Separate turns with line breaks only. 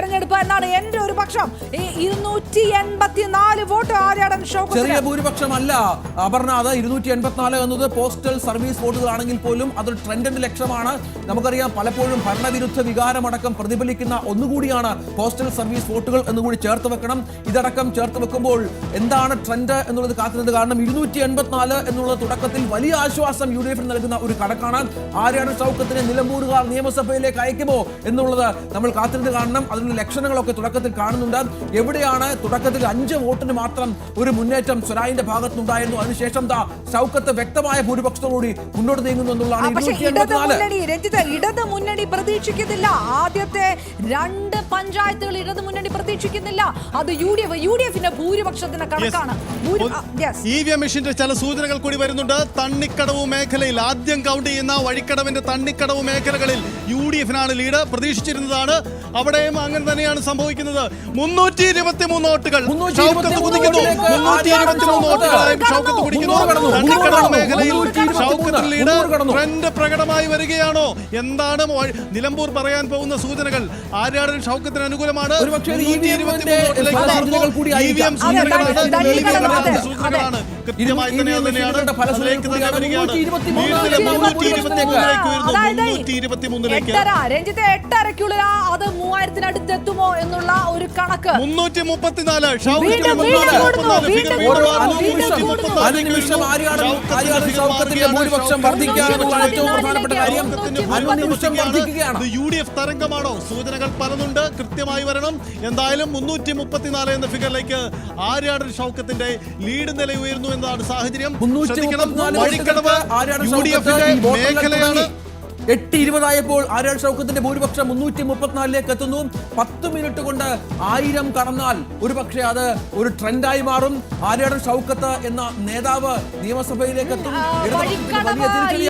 തെരഞ്ഞെടുപ്പ് എന്നാണ് എന്റെ ഒരു പക്ഷം. 284 വോട്ട് ആര്യാടൻ ഷൗക്കത്ത്.
ചെറിയ ഭൂരിപക്ഷമല്ല അപർണ, അത് 284 എന്നത് പോസ്റ്റൽ സർവീസ് വോട്ടുകളാണെങ്കിൽ പോലും അതൊരു ട്രെൻഡിന്റെ ലക്ഷ്യമാണ്. നമുക്കറിയാം പലപ്പോഴും ഭരണവിരുദ്ധ വികാരമടക്കം പ്രതിഫലിക്കുന്ന ഒന്നുകൂടിയാണ് പോസ്റ്റൽ സർവീസ് വോട്ടുകൾ എന്നുകൂടി ചേർത്ത് വെക്കണം. ഇതടക്കം ചേർത്ത് വെക്കുമ്പോൾ എന്താണ് ട്രെൻഡ് എന്നുള്ളത് കാത്തിരുന്നത്. കാരണം 284 എന്നുള്ളത് തുടക്കത്തിൽ വലിയ ആശ്വാസം UDF നൽകുന്ന ഒരു കണക്കാണ്. ആര്യാടൻ ഷൗക്കത്തിനെ നിലമ്പൂരുകാർ നിയമസഭയിലേക്ക് അയക്കുമോ എന്നുള്ളത് നമ്മൾ കാത്തിരുന്ന് കാണണം. അതിനുള്ള ലക്ഷണങ്ങളൊക്കെ തുടക്കത്തിൽ കാണുന്നുണ്ട്. എവിടെയാണ് തുടക്കത്തിൽ 5 വോട്ടിന് മാത്രം ഒരു മുന്നേറ്റം സ്വരാജിന്റെ ഭാഗത്തുനിന്നുണ്ടായിരുന്നു. അതിനുശേഷം ഷൗക്കത്ത് വ്യക്തമായ ഭൂരിപക്ഷത്തോടുകൂടി മുന്നോട്ട് നീങ്ങുന്നു എന്നുള്ളതാണ്.
ഇടത് മുന്നണി പ്രതീക്ഷിക്കുന്നില്ല. ആദ്യത്തെ 2 പഞ്ചായത്തുകൾ ഇടത് മുന്നണി പ്രതീക്ഷിക്കുന്നില്ല. അത് യുഡിഎഫിന്റെ ഭൂരിപക്ഷത്തിന്റെ കണക്കാണ്.
EVM മെഷീന്റെ ചില സൂചനകൾ കൂടി വരുന്നുണ്ട്. തണ്ണിക്കടവ് മേഖലയിൽ ആദ്യം കൗണ്ട് ചെയ്യുന്ന വഴിക്കടവിന്റെ തണ്ണിക്കടവ് മേഖലകളിൽ UDF-നാണ് ലീഡ്. പ്രതീക്ഷിച്ചിരുന്നതാണ്, അവിടെയും അങ്ങനെ തന്നെയാണ് സംഭവിക്കുന്നത്. 323 വോട്ടുകൾ ഷൗക്കത്ത് കുതിക്കുന്നു. 323 വോട്ടുകളായും ഷൗക്കത്ത് കുതിക്കുന്നു. തണ്ണിക്കടവ് മേഖലയിൽ ഷൗക്കത്ത് ലീഡ്. ട്രെൻഡ് പ്രകടമായി വരികയാണോ? എന്താണ് നിലമ്പൂർ പറയാൻ പോകുന്ന സൂചനകൾ? ആര്യാടൻ ഷൗക്കത്തിന് അനുകൂലമാണ്. 323 EVM സൂചനകളാണ്. കൃത്യമായി തന്നെയാണ്
രഞ്ജിത്തെ 8:30 അത് 3000 അടുത്തെത്തുമോ എന്നുള്ള ഒരു കണക്ക്.
334 UDF തരംഗമാണോ? സൂചനകൾ പലതുണ്ട്, കൃത്യമായി വരണം. എന്തായാലും 334 എന്ന ഫിഗറിലേക്ക് ആര്യാടൻ ഷൗക്കത്തിന്റെ ലീഡ് നില ഉയരുന്നു എന്നതാണ് സാഹചര്യം. വഴിക്കടവ് UDF-ന്റെ മേഖലയാണ്.
8:20 ആര്യാടൻ ഷൗക്കത്തിന്റെ ഭൂരിപക്ഷം 334ലേക്ക് എത്തുന്നു. 10 മിനിറ്റ് കൊണ്ട് 1000 കടന്നാൽ ഒരു പക്ഷേ അത് ഒരു ട്രെൻഡായി മാറും. ആര്യാടൻ ഷൗക്കത്ത് എന്ന നേതാവ് നിയമസഭയിലേക്ക് എത്തും.